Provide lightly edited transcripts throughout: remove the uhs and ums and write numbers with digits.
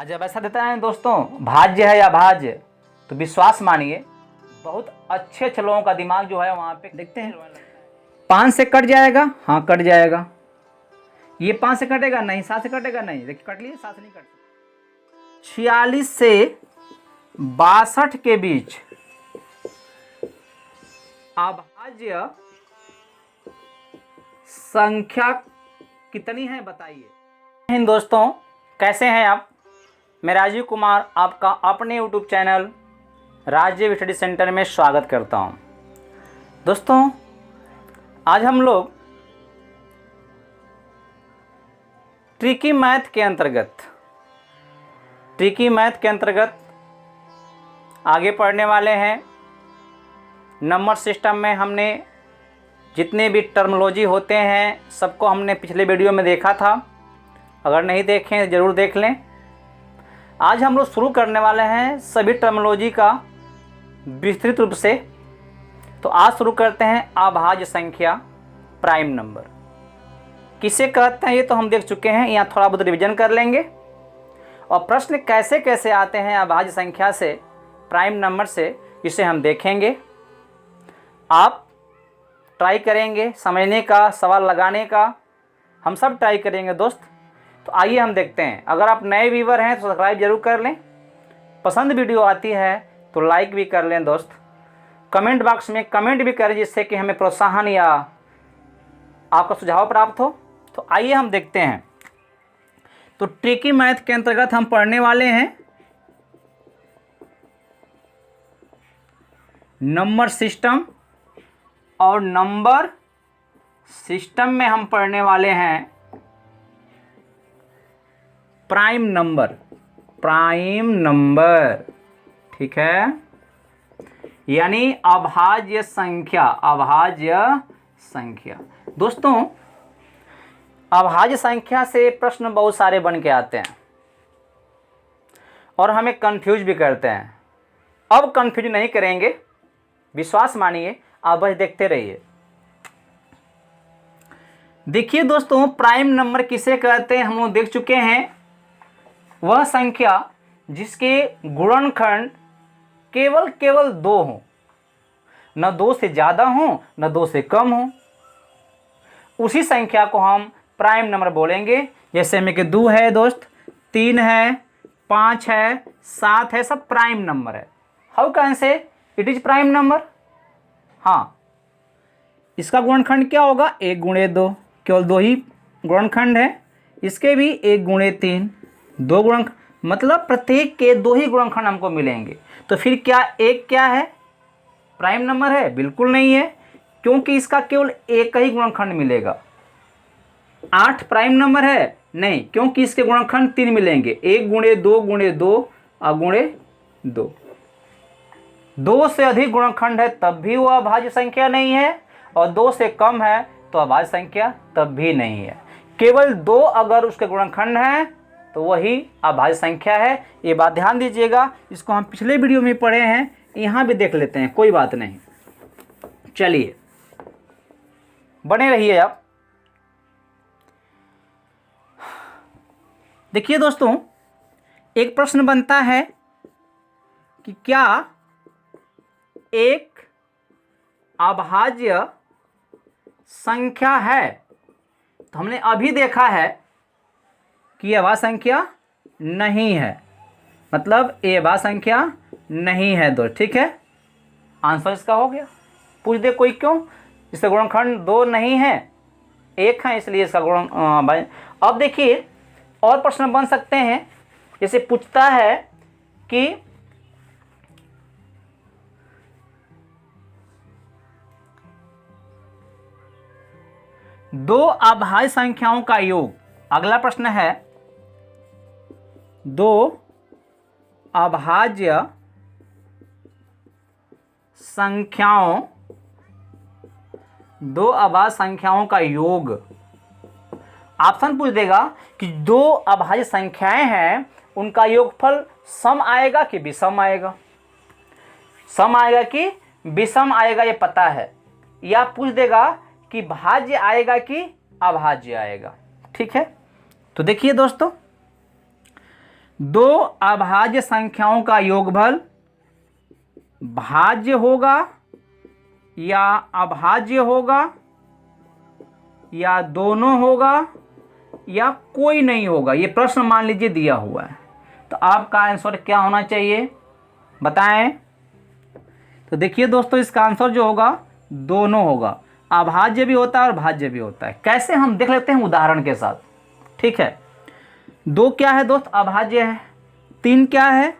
जब ऐसा देता है दोस्तों भाज्य है या भाज्य, तो विश्वास मानिए बहुत अच्छे अच्छे लोगों का दिमाग जो है वहाँ पे देखते हैं 5 से कट जाएगा, हाँ कट जाएगा। ये 5 से कटेगा नहीं, 7 से कटेगा नहीं, देखिए कट लिए 7 से नहीं कट सकता। 46 से 62 के बीच अभाज्य संख्या कितनी है बताइए। हिंद दोस्तों, कैसे हैं आप? मैं राजीव कुमार आपका अपने YouTube channel Rajiv study centre में स्वागत करता हूं। दोस्तों, आज हम लोग ट्रिकी मैथ के अंतर्गत आगे पढ़ने वाले हैं। नंबर सिस्टम में हमने जितने भी टर्मिनोलॉजी होते हैं सबको हमने पिछले वीडियो में देखा था। अगर नहीं देखें ज़रूर देख लें। आज हम लोग शुरू करने वाले हैं सभी टर्मिनोलॉजी का विस्तृत रूप से। तो आज शुरू करते हैं अभाज्य संख्या, प्राइम नंबर किसे कहते हैं ये तो हम देख चुके हैं, यहाँ थोड़ा बहुत रिवीजन कर लेंगे। और प्रश्न कैसे कैसे आते हैं अभाज्य संख्या से, प्राइम नंबर से, इसे हम देखेंगे। आप ट्राई करेंगे समझने का, सवाल लगाने का, हम सब ट्राई करेंगे दोस्त। तो आइए हम देखते हैं। अगर आप नए व्यूवर हैं तो सब्सक्राइब जरूर कर लें, पसंद वीडियो आती है तो लाइक भी कर लें दोस्त। कमेंट बॉक्स में कमेंट भी करें जिससे कि हमें प्रोत्साहन या आपका सुझाव प्राप्त हो। तो आइए हम देखते हैं। तो ट्रिकी मैथ के अंतर्गत हम पढ़ने वाले हैं नंबर सिस्टम, और नंबर सिस्टम में हम पढ़ने वाले हैं प्राइम नंबर, ठीक है, यानी अभाज्य संख्या। दोस्तों, अभाज्य संख्या से प्रश्न बहुत सारे बन के आते हैं और हमें कंफ्यूज भी करते हैं। अब कंफ्यूज नहीं करेंगे, विश्वास मानिए, आप बस देखते रहिए। देखिए दोस्तों, प्राइम नंबर किसे कहते हैं हम लोग देख चुके हैं। वह संख्या जिसके गुणनखंड केवल 2 हों, न 2 से ज़्यादा हों न 2 से कम हों, उसी संख्या को हम प्राइम नंबर बोलेंगे। जैसे में कि 2 है दोस्त, 3 है, 5 है, 7 है, सब प्राइम नंबर है। How can say it is prime number. हाँ, इसका गुणनखंड क्या होगा? 1 गुणे 2, केवल 2 ही गुणनखंड है। इसके भी 1 गुणे 3, 2 गुणनखंड, मतलब प्रत्येक के 2 ही गुणनखंड हमको मिलेंगे। तो फिर क्या 1 क्या है? प्राइम नंबर है? बिल्कुल नहीं है, क्योंकि इसका केवल 1 ही गुणनखंड मिलेगा। 8 प्राइम नंबर है? नहीं, क्योंकि इसके गुणनखंड 3 मिलेंगे, 1 गुणे 2 गुणे 2 और गुणे 2। 2 से अधिक गुणनखंड है तब भी वो अभाज्य संख्या नहीं है, और 2 से कम है तो अभाज्य संख्या तब भी नहीं है। केवल 2 अगर उसके गुणनखंड हैं तो वही अभाज्य संख्या है। ये बात ध्यान दीजिएगा। इसको हम पिछले वीडियो में पढ़े हैं, यहाँ भी देख लेते हैं, कोई बात नहीं। चलिए बने रहिए आप। देखिए दोस्तों, एक प्रश्न बनता है कि क्या एक अभाज्य संख्या है? तो हमने अभी देखा है कि यह अभाज्य संख्या नहीं है, मतलब ये अभाज्य संख्या नहीं है दोस्त, ठीक है। आंसर इसका हो गया। पूछ दे कोई क्यों? इसका गुणनखंड 2 नहीं है, 1 है, इसलिए इसका गुण। अब देखिए और प्रश्न बन सकते हैं। जैसे पूछता है कि दो अभाज्य संख्याओं का योग। अगला प्रश्न है 2 अभाज्य संख्याओं का योग। ऑप्शन पूछ देगा कि 2 अभाज्य संख्याएं हैं, उनका योगफल सम आएगा कि विषम आएगा। सम आएगा कि विषम आएगा ये पता है, या पूछ देगा कि भाज्य आएगा कि अभाज्य आएगा, ठीक है। तो देखिए दोस्तों, दो अभाज्य संख्याओं का योगफल भाज्य होगा या अभाज्य होगा या दोनों होगा या कोई नहीं होगा। ये प्रश्न मान लीजिए दिया हुआ है, तो आपका आंसर क्या होना चाहिए बताएं। तो देखिए दोस्तों, इसका आंसर जो होगा दोनों होगा। अभाज्य भी होता है और भाज्य भी होता है। कैसे, हम देख लेते हैं उदाहरण के साथ। ठीक है, 2 क्या है दोस्त, अभाज्य है। 3 क्या है,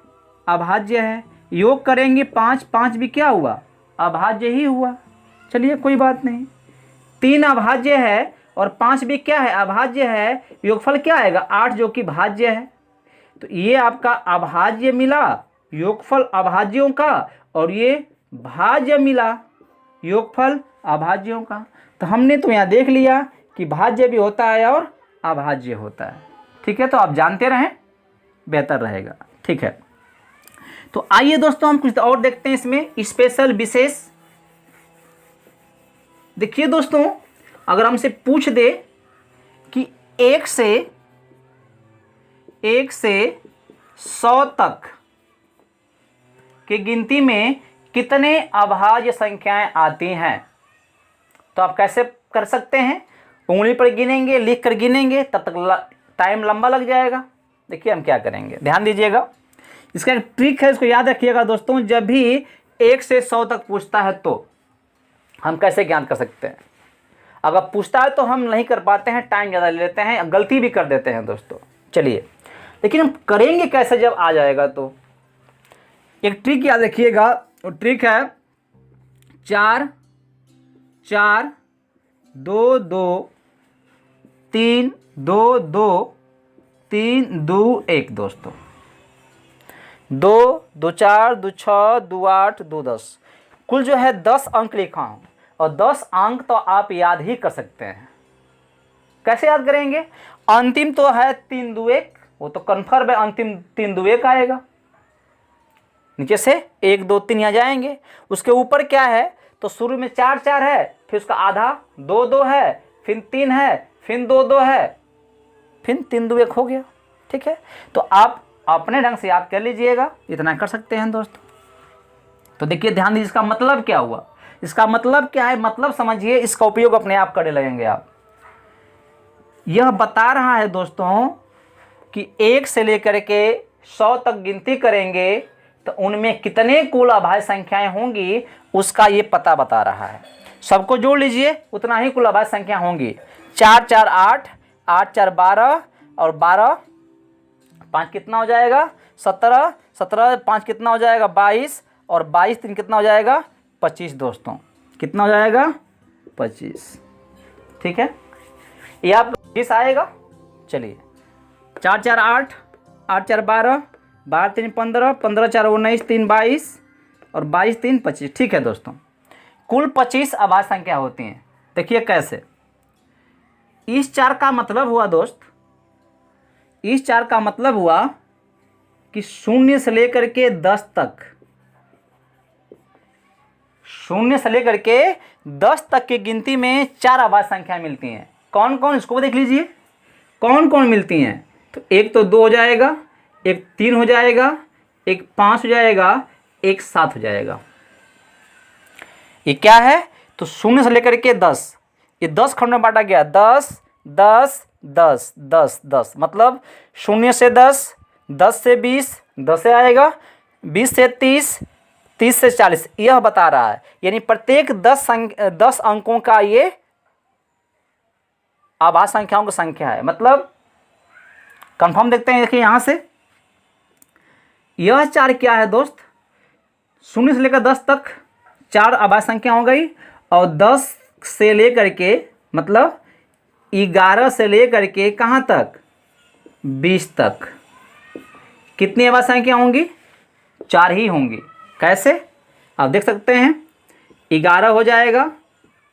अभाज्य है। योग करेंगे 5, 5 भी क्या हुआ, अभाज्य ही हुआ। चलिए कोई बात नहीं, 3 अभाज्य है और 5 भी क्या है, अभाज्य है। योगफल क्या आएगा, 8, जो कि भाज्य है। तो ये आपका अभाज्य मिला, योगफल अभाज्यों का, और ये भाज्य मिला, योगफल अभाज्यों का। तो हमने तो यहाँ देख लिया कि भाज्य भी होता है और अभाज्य होता है। ठीक है, तो आप जानते रहें, बेहतर रहेगा। ठीक है, तो आइए दोस्तों हम कुछ और देखते हैं इसमें, स्पेशल विशेष। देखिए दोस्तों, अगर हमसे पूछ दे कि 1 से 100 तक की गिनती में कितने अभाज्य संख्याएं आती हैं, तो आप कैसे कर सकते हैं, उंगली पर गिनेंगे, लिख कर गिनेंगे, तब तक टाइम लंबा लग जाएगा। देखिए हम क्या करेंगे, ध्यान दीजिएगा। इसका एक ट्रिक है, इसको याद रखिएगा दोस्तों। जब भी 1 से 100 तक पूछता है तो हम कैसे ज्ञात कर सकते हैं। अगर पूछता है तो हम नहीं कर पाते हैं, टाइम ज़्यादा ले लेते हैं, गलती भी कर देते हैं दोस्तों। चलिए, लेकिन हम करेंगे कैसे जब आ जाएगा। तो एक ट्रिक याद रखिएगा, वो ट्रिक है 4 4 2 2 3 2 2 3 2 1 दोस्तों। 2 2 4 2 6 2 8 2 10, कुल जो है 10 अंक लिखा हूँ, और 10 अंक तो आप याद ही कर सकते हैं। कैसे याद करेंगे, अंतिम तो है 3 2 1, वो तो कन्फर्म है, अंतिम 3 2 1 आएगा। नीचे से 1 2 3 यहाँ जाएंगे, उसके ऊपर क्या है, तो शुरू में 4 4 है, फिर उसका आधा 2 2 है, फिर 3 है, फिर 2 2 है, फिर 3 2 1 हो गया। ठीक है, तो आप अपने ढंग से याद कर लीजिएगा, इतना कर सकते हैं दोस्तों। तो देखिए ध्यान दीजिए, इसका मतलब क्या हुआ, इसका मतलब क्या है, मतलब समझिए, इसका उपयोग अपने आप करने लगेंगे आप। यह बता रहा है दोस्तों कि 1 से लेकर के 100 तक गिनती करेंगे तो उनमें कितने कुल अभाज्य संख्याएं होंगी, उसका ये पता बता रहा है। सबको जोड़ लीजिए, उतना ही कुल अभाज्य संख्या होंगी। 4 4 8, 8 4 12, और 12 5 कितना हो जाएगा, 17, 17 5 कितना हो जाएगा, 22, और 22 3 कितना हो जाएगा, 25 दोस्तों। कितना हो जाएगा, 25। ठीक है, ये आप 20 आएगा। चलिए, 4 4 8, 8 4 12, 12 3 15, 15 4 19, 3 22, और 22 3 25। ठीक है दोस्तों, कुल 25 अभाज्य संख्या होती हैं। देखिए कैसे, इस 4 का मतलब हुआ दोस्त, इस 4 का मतलब हुआ कि 0 से लेकर के 10 तक, 0 से लेकर के 10 तक की गिनती में 4 अभाज्य संख्या मिलती हैं। कौन कौन, इसको देख लीजिए कौन कौन मिलती हैं। तो एक तो 2 हो जाएगा, एक 3 हो जाएगा, एक 5 हो जाएगा, एक 7 हो जाएगा। ये क्या है, तो 0 से लेकर के 10, ये 10 खंड में बांटा गया, 10 10 10 10 10, मतलब 0 से 10, 10 से 20, 10 से आएगा, 20 से 30, 30 से 40, यह बता रहा है। यानी प्रत्येक 10 अंकों का ये अभाज्य संख्याओं की संख्या है। मतलब कंफर्म देखते हैं, देखिए यहाँ से यह 4 क्या है दोस्त, 0 से लेकर 10 तक 4 अभाज्य संख्या हो गई, और 10 से लेकर के मतलब 11 से लेकर के कहाँ तक, 20 तक कितनी अभाज्य संख्या होंगी, 4 ही होंगी। कैसे, आप देख सकते हैं, 11 हो जाएगा,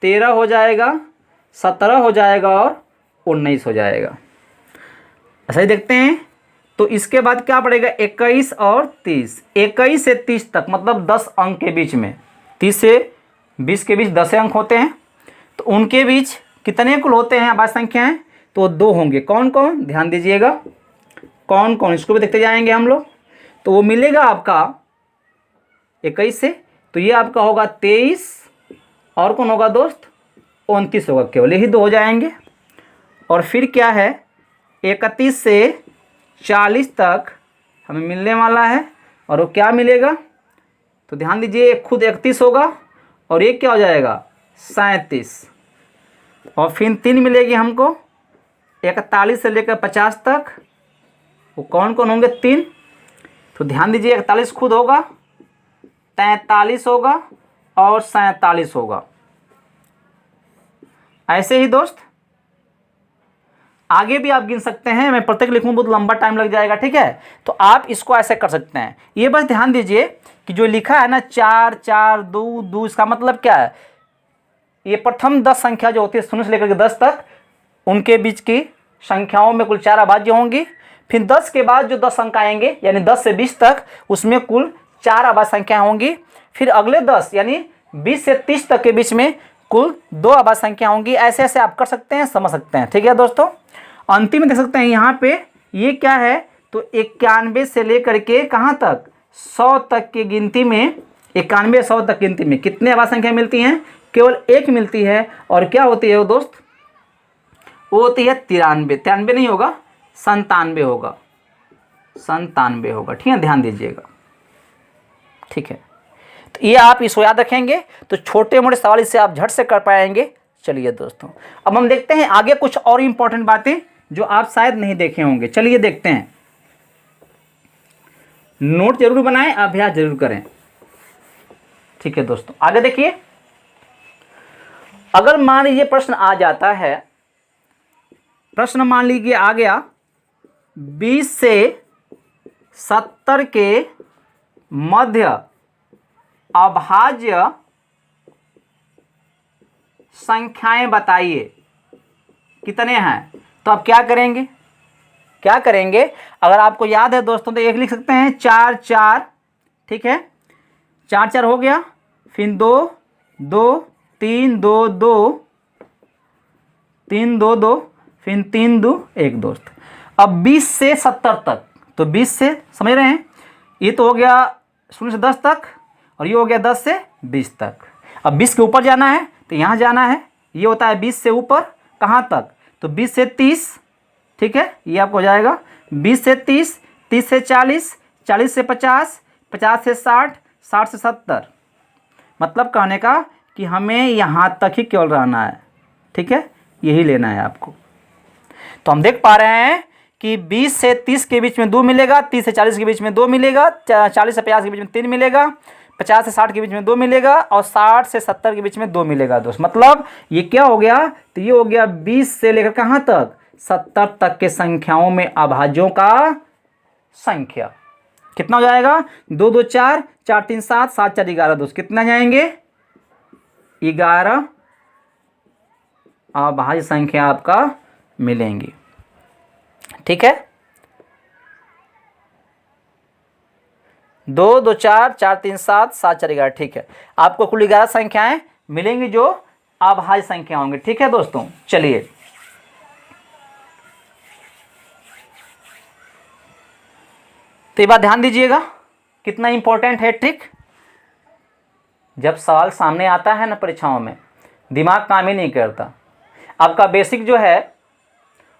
13 हो जाएगा, 17 हो जाएगा, और 19 हो जाएगा। ऐसा ही देखते हैं। तो इसके बाद क्या पड़ेगा, 21 और 30, 21 से 30 तक मतलब 10 अंक के बीच में, 30 से 20 के बीच 10 अंक होते हैं। तो उनके बीच कितने कुल होते हैं अभाज्य संख्याएं, तो 2 होंगे। कौन कौन, ध्यान दीजिएगा, कौन कौन, इसको भी देखते जाएंगे हम लोग। तो वो मिलेगा आपका 21 से, तो ये आपका होगा 23, और कौन होगा दोस्त 29 होगा, केवल यही 2 हो जाएंगे। और फिर क्या है 31 से 40 तक हमें मिलने वाला है, और वो क्या मिलेगा, तो ध्यान दीजिए खुद 31 होगा और ये क्या हो जाएगा 37, और फिर 3 मिलेगी हमको 41 से लेकर 50 तक, वो कौन कौन होंगे 3, तो ध्यान दीजिए 41 खुद होगा, 43 होगा और 47 होगा। ऐसे ही दोस्त आगे भी आप गिन सकते हैं, मैं प्रत्येक लिखूं बहुत लंबा टाइम लग जाएगा, ठीक है। तो आप इसको ऐसे कर सकते हैं। ये बस ध्यान दीजिए कि जो लिखा है ना 4 4 2 2, इसका मतलब क्या है, ये प्रथम 10 संख्या जो होती है 0 से लेकर के 10 तक, उनके बीच की संख्याओं में कुल 4 अभाज्य होंगी। फिर 10 के बाद जो 10 अंक आएंगे यानी 10 से 20 तक, उसमें कुल 4 अभाज्य संख्या होंगी। फिर अगले 10 यानी 20 से 30 तक के बीच में कुल 2 अभाज्य संख्या होंगी। ऐसे ऐसे आप कर सकते हैं, समझ सकते हैं, ठीक है दोस्तों। अंतिम में देख सकते हैं यहाँ पे ये क्या है, तो 91 से लेकर के कहाँ तक 100 तक की गिनती में, 91 100 तक गिनती में कितने अभाज्य संख्या मिलती हैं, केवल 1 मिलती है। और क्या होती है वो दोस्त, वो होती है 93, 93 नहीं होगा 97 होगा, 97 होगा, ठीक है, ध्यान दीजिएगा, ठीक है। तो ये आप इसको याद रखेंगे तो छोटे मोटे सवाल इससे आप झट से कर पाएंगे। चलिए दोस्तों अब हम देखते हैं आगे कुछ और इंपॉर्टेंट बातें जो आप शायद नहीं देखे होंगे। चलिए देखते हैं, नोट जरूर बनाएं, अभ्यास जरूर करें, ठीक है दोस्तों। आगे देखिए, अगर मान लीजिए प्रश्न आ जाता है, प्रश्न मान लीजिए आ गया 20 से 70 के मध्य अभाज्य संख्याएं बताइए, कितने हैं। तो आप क्या करेंगे, क्या करेंगे, अगर आपको याद है दोस्तों तो एक लिख सकते हैं 4 4, ठीक है, 4 4 हो गया, फिर 2 2 3 2 2 3 2 2, फिर 3 2 1 दोस्त। अब 20 से 70 तक, तो 20 से समझ रहे हैं, ये तो हो गया 0 से 10 तक, और ये हो गया 10 से 20 तक। अब 20 के ऊपर जाना है तो यहाँ जाना है, ये होता है 20 से ऊपर कहाँ तक, तो 20 से 30, ठीक है, ये आपको हो जाएगा 20 से 30, 30 से 40, 40 से 50, 50 से 60, 60 से 70। मतलब कहने का कि हमें यहाँ तक ही केवल रहना है, ठीक है, यही लेना है आपको। तो हम देख पा रहे हैं कि 20 से 30 के बीच में 2 मिलेगा, 30 से 40 के बीच में 2 मिलेगा, 40 से 50 के बीच में 3 मिलेगा, 50 से 60 के बीच में 2 मिलेगा, और 60 से 70 के बीच में 2 मिलेगा दोस्त। मतलब ये क्या हो गया, तो ये हो गया 20 से लेकर कहाँ तक 70 तक के संख्याओं में अभाज्यों का संख्या कितना हो जाएगा, 2 2 4, 4 3 7, 7 4 11 दोस्त, कितना जाएंगे 11 अभाज्य संख्या आपका मिलेंगी, ठीक है। 2 2 4, 4 3 7, 7 4 11, ठीक है, आपको कुल 11 संख्याएं मिलेंगी जो अभाज्य संख्या होंगी, ठीक है दोस्तों। चलिए तो ये बात ध्यान दीजिएगा, कितना इंपॉर्टेंट है ट्रिक। जब सवाल सामने आता है ना परीक्षाओं में, दिमाग काम ही नहीं करता, आपका बेसिक जो है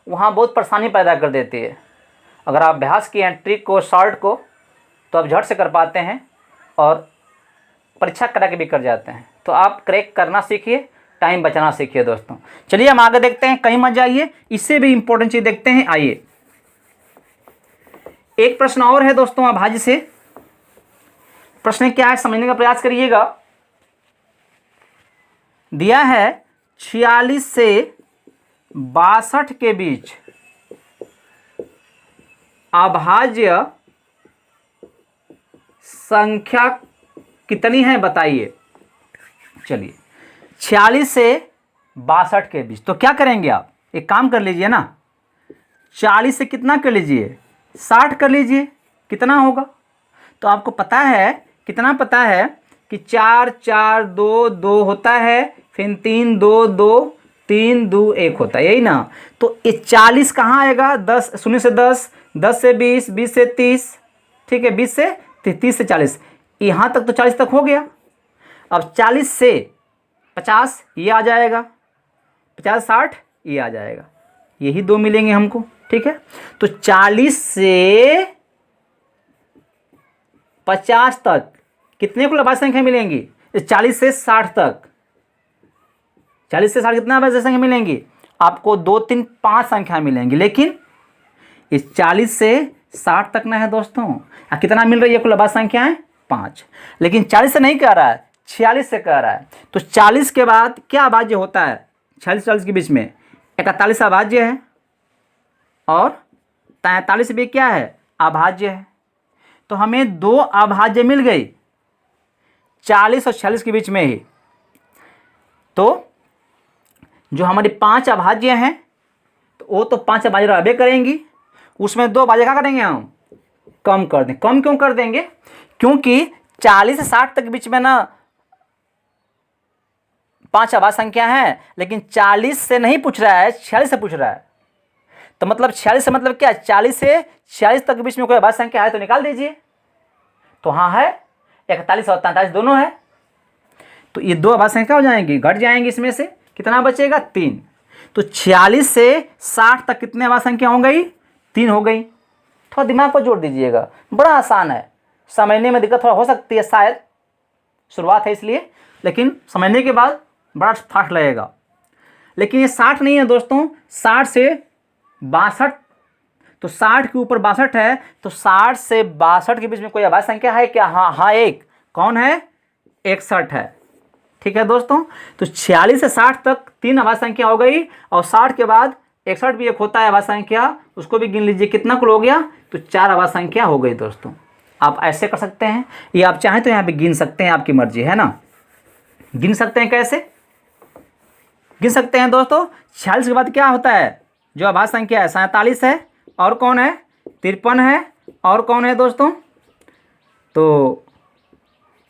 वहाँ बहुत परेशानी पैदा कर देती है। अगर आप अभ्यास किए हैं ट्रिक को, शॉर्ट को, तो आप झट से कर पाते हैं और परीक्षा करा के भी कर जाते हैं। तो आप क्रैक करना सीखिए, टाइम बचाना सीखिए दोस्तों। चलिए हम आगे देखते हैं, कहीं मत जाइए, इससे भी इंपॉर्टेंट चीज़ देखते हैं। आइए एक प्रश्न और है दोस्तों अभाज्य से। प्रश्न क्या है समझने का प्रयास करिएगा। दिया है 46 से 62 के बीच अभाज्य संख्या कितनी है बताइए। चलिए 46 से 62 के बीच, तो क्या करेंगे आप, एक काम कर लीजिए ना, 40 से कितना कर लीजिए 60 कर लीजिए, कितना होगा। तो आपको पता है, कितना पता है कि 4 4 2 2 होता है, फिर 3 2 2 3 2 1 होता है, यही ना। तो ये 40 कहाँ आएगा, 10 0 से 10, 10 से 20, 20 से 30, ठीक है, 20 से 30 से 40, यहाँ तक तो 40 तक हो गया। अब 40 से 50 ये आ जाएगा, 50 60 ये आ जाएगा, यही दो मिलेंगे हमको, ठीक है। तो 40 से 50 तक कितने कुल अभाज्य संख्या मिलेंगी? 40 से 60 तक, 40 से 60 कितना अभाज्य संख्या मिलेंगी? आपको 2 3 5 संख्या मिलेंगी, लेकिन इस 40 से 60 तक ना है दोस्तों। कितना मिल रही है कुल अभाज्य संख्याएं? 5। लेकिन 40 से नहीं कह रहा है, 46 से कह रहा है। तो 40 के बाद क्या अभाज्य होता है? 46 के बीच में 41 अभाज्य है और 43 भी क्या है? अभाज्य है। तो हमें 2 अभाज्य मिल गई 40 और 46 के बीच में ही। तो जो हमारी 5 अभाज्य हैं तो वो तो 5 अभाज्य रहबे करेंगी, उसमें 2 अभाज्य क्या करेंगे हम? कम कर दें। कम क्यों कर देंगे? क्योंकि 40 से 60 तक के बीच में ना 5 अभाज्य संख्या है, लेकिन 40 से नहीं पूछ रहा है, 46 से पूछ रहा है। तो मतलब 46 से मतलब क्या? 40 से 46 तक के बीच में कोई अभाज्य संख्या है तो निकाल दीजिए। तो हाँ है, 41 और 43 दोनों है। तो ये 2 अभाज्य संख्या हो जाएंगी, घट जाएंगी। इसमें से कितना बचेगा? 3। तो 46 से 60 तक कितने अभाज्य संख्या हो गई? 3 हो गई। थोड़ा दिमाग को जोड़ दीजिएगा, बड़ा आसान है। समझने में दिक्कत थोड़ा हो सकती है, शायद शुरुआत है इसलिए, लेकिन समझने के बाद बड़ा फास्ट लगेगा। लेकिन ये 60 नहीं है दोस्तों, 60 से 62। तो 60 के ऊपर 62 है, तो 60 से 62 के बीच में कोई अभाज्य संख्या है क्या? हाँ हाँ, एक। कौन है? 61 है। ठीक है दोस्तों। तो 46 से 60 तक 3 अभाज्य संख्या हो गई, और 60 के बाद 61 भी एक होता है अभाज्य संख्या, उसको भी गिन लीजिए कितना कुल हो गया? तो 4 अभाज्य संख्या हो गई दोस्तों। आप ऐसे कर सकते हैं, या आप चाहें तो यहाँ पे गिन सकते हैं, आपकी मर्जी है ना। गिन सकते हैं, कैसे गिन सकते हैं दोस्तों? 46 के बाद क्या होता है? जो अभाज्य संख्या है 47 है, और कौन है? 53 है, और कौन है दोस्तों? तो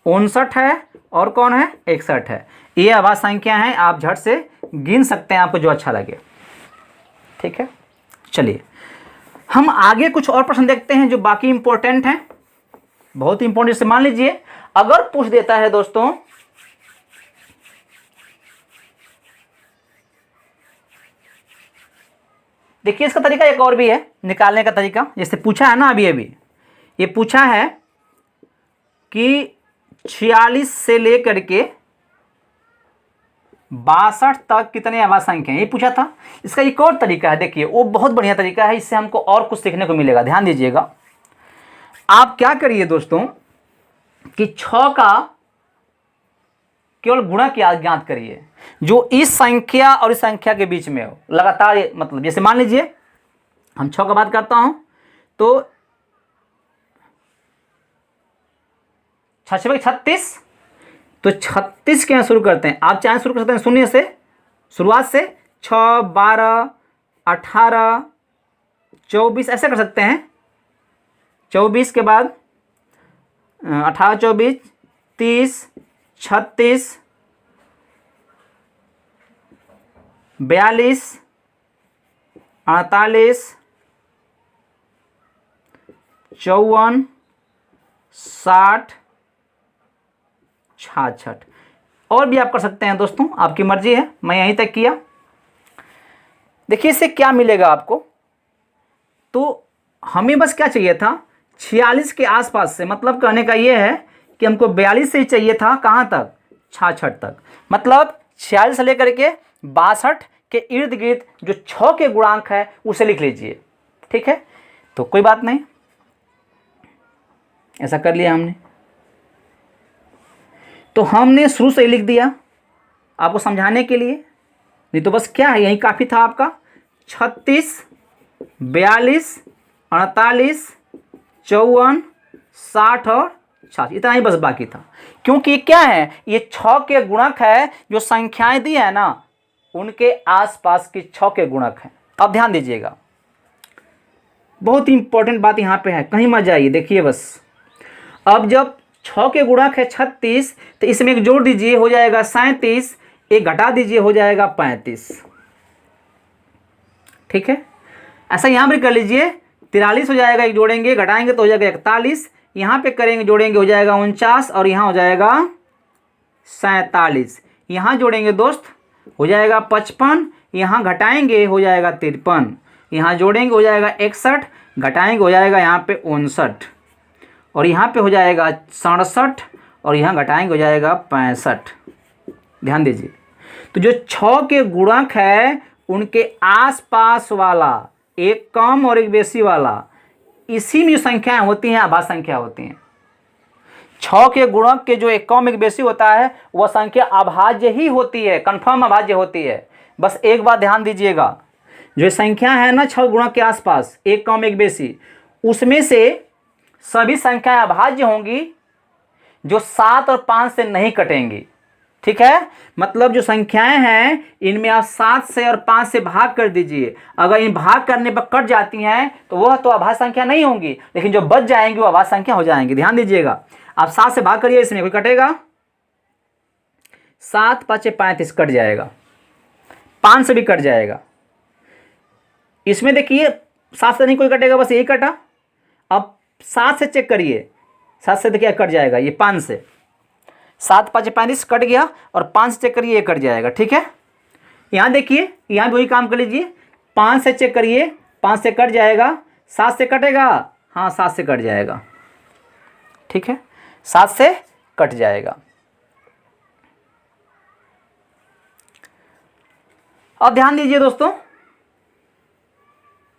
59 है, और कौन है? 61 है। ये अभाज्य संख्या है, आप झट से गिन सकते हैं, आपको जो अच्छा लगे। ठीक है, चलिए हम आगे कुछ और प्रश्न देखते हैं जो बाकी इंपॉर्टेंट हैं, बहुत इंपॉर्टेंट। जैसे मान लीजिए अगर पूछ देता है दोस्तों, देखिए इसका तरीका एक और भी है निकालने का तरीका। जैसे पूछा है ना अभी ये पूछा है कि 46 से लेकर के 62 तक कितने अभाज्य संख्या हैं, ये पूछा था। इसका एक और तरीका है, देखिए वो बहुत बढ़िया तरीका है, इससे हमको और कुछ सीखने को मिलेगा। ध्यान दीजिएगा, आप क्या करिए दोस्तों कि 6 का केवल गुणा क्या ज्ञात करिए जो इस संख्या और इस संख्या के बीच में हो लगातार। मतलब जैसे मान लीजिए हम 6 का बात करता हूं, तो 36, तो 36 के यहाँ शुरू करते हैं। आप चाहे शुरू कर सकते हैं शून्य से, शुरुआत से 6, 12, 18, 24 ऐसे कर सकते हैं। 24 के बाद 18, 24, 30, 36, 42, 48, 54, 60, 66 और भी आप कर सकते हैं दोस्तों, आपकी मर्जी है। मैं यहीं तक किया। देखिए इससे क्या मिलेगा आपको, तो हमें बस क्या चाहिए था 46 के आसपास से, मतलब कहने का ये है कि हमको 42 से ही चाहिए था कहाँ तक? 66 तक। मतलब 46 से लेकर के 62 के इर्द गिर्द जो 6 के गुणांक है उसे लिख लीजिए। ठीक है, तो कोई बात नहीं, ऐसा कर लिया हमने। तो हमने शुरू से ही लिख दिया आपको समझाने के लिए, नहीं तो बस क्या है यही काफ़ी था आपका। 36, 42, 48, 54, 60 और 66, इतना ही बस बाकी था। क्योंकि क्या है, ये 6 के गुणक है, जो संख्याएं दी है ना उनके आसपास की 6 के गुणक हैं। अब ध्यान दीजिएगा, बहुत ही इंपॉर्टेंट बात यहाँ पे है, कहीं मत जाइए। देखिए बस, अब जब 6 के गुणक है 36, तो इसमें एक जोड़ दीजिए हो जाएगा 37, एक घटा दीजिए हो जाएगा 35। ठीक है, ऐसा यहाँ भी कर लीजिए 43 हो जाएगा, एक जोड़ेंगे घटाएंगे तो हो जाएगा 41, यहाँ पे करेंगे जोड़ेंगे हो जाएगा 49 और यहाँ हो जाएगा 47, यहाँ जोड़ेंगे दोस्त हो जाएगा 55, यहाँ घटाएंगे हो जाएगा 53, यहाँ जोड़ेंगे हो जाएगा 61, घटाएंगे हो जाएगा यहाँ पे 59 और यहाँ पे हो जाएगा 67 और यहाँ घटाएंगे हो जाएगा 65। ध्यान दीजिए, तो जो 6 के गुणक है उनके आसपास वाला एक कम और एक बेसी वाला, इसी में जो संख्याएं होती हैं अभाज्य संख्या होती हैं। 6 के गुणक के जो एक कम एक बेसी होता है वह संख्या अभाज्य ही होती है, कंफर्म अभाज्य होती है। बस एक बात ध्यान दीजिएगा, जो संख्या है ना 6 गुणक के आसपास एक कम एक बेसी, उसमें से सभी संख्याएं अभाज्य होंगी जो 7 और 5 से नहीं कटेंगी। ठीक है, मतलब जो संख्याएं हैं इनमें आप 7 से और 5 से भाग कर दीजिए, अगर इन भाग करने पर कट जाती हैं तो वह तो अभाज्य संख्या नहीं होंगी, लेकिन जो बच जाएंगी वो अभाज्य संख्या हो जाएंगी। ध्यान दीजिएगा, आप 7 से भाग करिए, इसमें कोई कटेगा 7 5 35 कट जाएगा, 5 से भी कट जाएगा, इसमें देखिए 7 से नहीं कोई कटेगा, बस यही कटा। अब 7 से चेक करिए, 7 से देखिए कट जाएगा ये 5 से, 7 5 35 कट गया और 5 से चेक करिए ये कट जाएगा। ठीक है, यहाँ देखिए यहाँ भी वही काम कर लीजिए, 5 से चेक करिए 5 से कट जाएगा, 7 से कटेगा, हाँ 7 से कट जाएगा। ठीक है, 7 से कट जाएगा। अब ध्यान दीजिए दोस्तों,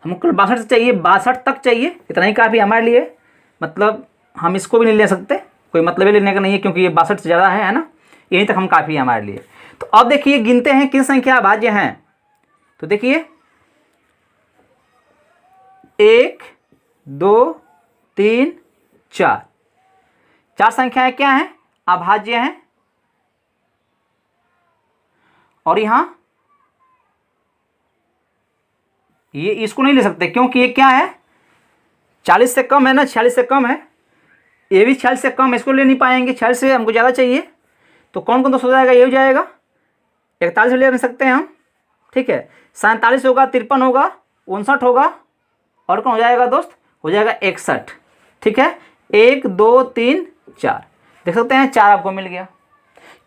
हमको 62 चाहिए, 62 तक चाहिए, इतना ही काफ़ी हमारे लिए, मतलब हम इसको भी नहीं ले सकते, कोई मतलब ही लेने का नहीं है क्योंकि ये 62 से ज़्यादा है ना, यहीं तक हम काफ़ी है हमारे लिए। तो अब देखिए गिनते हैं किन संख्या अभाज्य हैं। तो देखिए 1 2 3 4, 4 संख्याएं क्या हैं, अभाज्य हैं। और यहाँ ये इसको नहीं ले सकते क्योंकि ये क्या है 40 से कम है ना, 46 से कम है, ये भी 46 से कम, इसको ले नहीं पाएंगे, 46 से हमको ज़्यादा चाहिए। तो कौन कौन दोस्त हो जाएगा, ये हो जाएगा 41 ले सकते हैं हम। ठीक है, 47 होगा, 53 होगा, 59 होगा, और कौन हो जाएगा दोस्त, हो जाएगा 61। ठीक है, 1 2 3 4, देख सकते हैं 4 आपको मिल गया,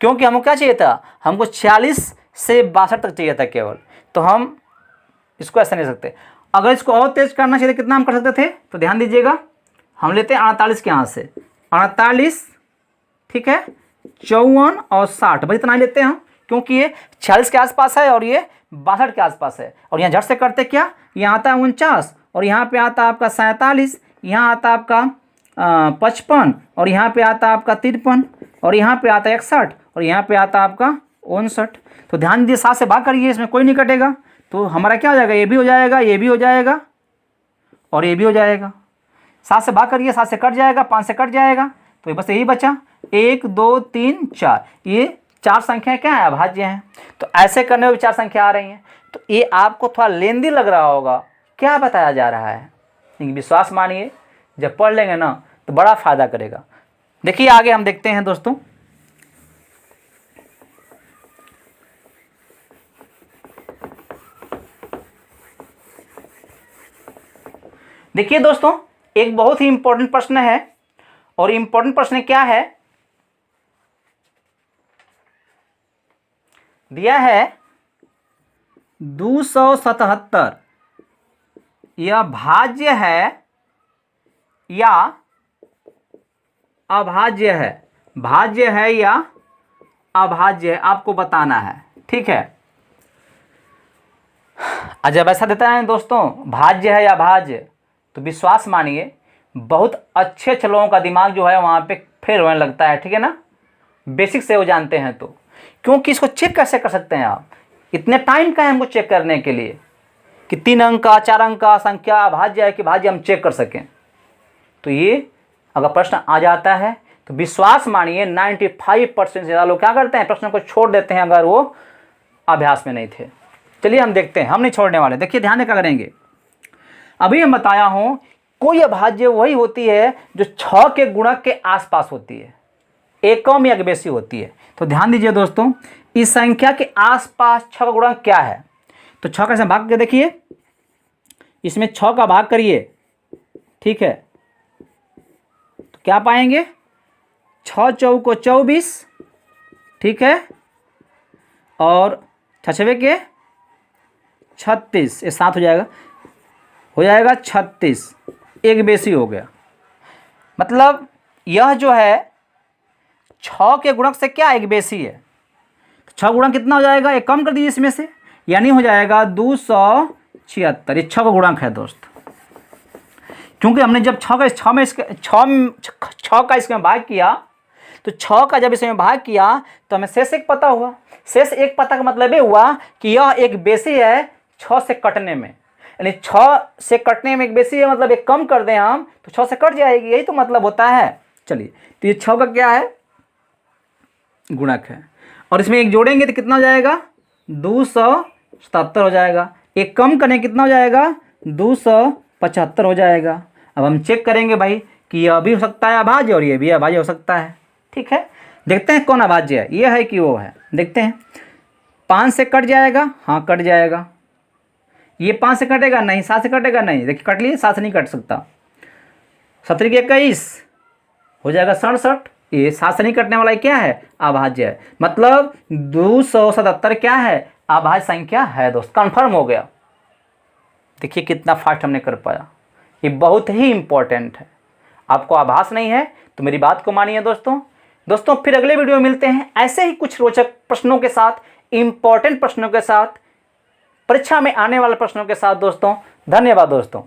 क्योंकि हमको क्या चाहिए था, हमको 46 से 62 तक चाहिए था केवल, तो हम इसको ऐसा नहीं सकते। अगर इसको और तेज करना चाहिए कितना हम कर सकते थे, तो ध्यान दीजिएगा, हम लेते हैं 48 के यहाँ से 48, ठीक है, 54 और 60, बस इतना ही लेते हैं हम, क्योंकि ये 46 के आसपास है और ये 62 के आसपास है। और यहाँ झट से करते क्या, यहाँ आता है 49 और यहाँ पे आता है आपका 47, यहाँ आता है आपका 55 और यहाँ पे आता है आपका 53 और यहाँ पे आता है 61 और यहाँ पे आता है आपका 59। तो ध्यान दीजिए 7 से भाग करिए, इसमें कोई नहीं कटेगा, तो हमारा क्या हो जाएगा, ये भी हो जाएगा, ये भी हो जाएगा और ये भी हो जाएगा। 7 से भाग करिए, 7 से कट जाएगा, 5 से कट जाएगा, तो ये बस यही बचा 1 2 3 4, ये 4 संख्याएं क्या है, अभाज्य हैं। तो ऐसे करने में 4 संख्या आ रही हैं। तो ये आपको थोड़ा लेंदी लग रहा होगा, क्या बताया जा रहा है, लेकिन विश्वास मानिए जब पढ़ लेंगे ना तो बड़ा फायदा करेगा। देखिए आगे हम देखते हैं दोस्तों, देखिए दोस्तों एक बहुत ही इंपॉर्टेंट प्रश्न है, और इंपॉर्टेंट प्रश्न क्या है, दिया है 277 यह भाज्य है या अभाज्य है, भाज्य है या अभाज्य है, आपको बताना है। ठीक है, जब ऐसा देता है दोस्तों भाज्य है या अभाज्य, तो विश्वास मानिए बहुत अच्छे अच्छे लोगों का दिमाग जो है वहाँ पे फेल होने लगता है। ठीक है ना, बेसिक से वो जानते हैं तो, क्योंकि इसको चेक कैसे कर सकते हैं आप, इतने टाइम का है हमको चेक करने के लिए कि 3 अंक का 4 अंक का संख्या भाज्य है कि भाज्य हम चेक कर सकें। तो ये अगर प्रश्न आ जाता है तो विश्वास मानिए 95% से ज़्यादा लोग क्या करते हैं, प्रश्न को छोड़ देते हैं अगर वो अभ्यास में नहीं थे। चलिए हम देखते हैं, हम नहीं छोड़ने वाले। देखिए ध्यान से क्या करेंगे, अभी हम बताया हूँ कोई अभाज्य वही होती है जो 6 के गुणक के आसपास होती है, एक कम या बेसी होती है। तो ध्यान दीजिए दोस्तों, इस संख्या के आसपास 6 का गुणक क्या है, तो 6 का भाग करके देखिए, इसमें 6 का भाग करिए ठीक है, तो क्या पाएंगे, 6 चौको 24, ठीक है, और 6 के 36, ये 7 हो जाएगा 36, एक बेसी हो गया। मतलब यह जो है 6 के गुणक से क्या एक बेसी है, 6 गुणक कितना हो जाएगा, एक कम कर दीजिए इसमें से, यानी हो जाएगा 276। ये 6 का गुणक है दोस्त, क्योंकि हमने जब 6 का इसमें भाग किया, तो 6 का जब इसमें भाग किया तो हमें शेष एक पता हुआ। शेष एक पता का मतलब ये हुआ कि यह एक बेसी है 6 से कटने में, यानी 6 से कटने में एक बेसी है, मतलब एक कम कर दें हम तो 6 से कट जाएगी, यही तो मतलब होता है। चलिए, तो ये 6 का क्या है, गुणक है, और इसमें एक जोड़ेंगे तो कितना हो जाएगा, 277 हो जाएगा। एक कम करें कितना हो जाएगा, 275 हो जाएगा। अब हम चेक करेंगे भाई कि यह भी हो सकता है अभाज्य और ये भी अभाज्य हो सकता है। ठीक है, देखते हैं कौन अभाज्य है, ये है कि वो है, देखते हैं। 5 से कट जाएगा, हाँ कट जाएगा। ये 5 से कटेगा नहीं, 7 से कटेगा नहीं, देखिए कट लिए, 7 से नहीं कट सकता। 17 के 21 हो जाएगा 67, ये 7 से नहीं कटने वाला क्या है, अभाज्य है। मतलब 277 क्या है, अभाज्य संख्या है दोस्त, कंफर्म हो गया। देखिए कितना फास्ट हमने कर पाया, ये बहुत ही इंपॉर्टेंट है। आपको आभास नहीं है तो मेरी बात को मानिए दोस्तों। फिर अगले वीडियो में मिलते हैं ऐसे ही कुछ रोचक प्रश्नों के साथ, इंपॉर्टेंट प्रश्नों के साथ, परीक्षा में आने वाले प्रश्नों के साथ दोस्तों। धन्यवाद दोस्तों।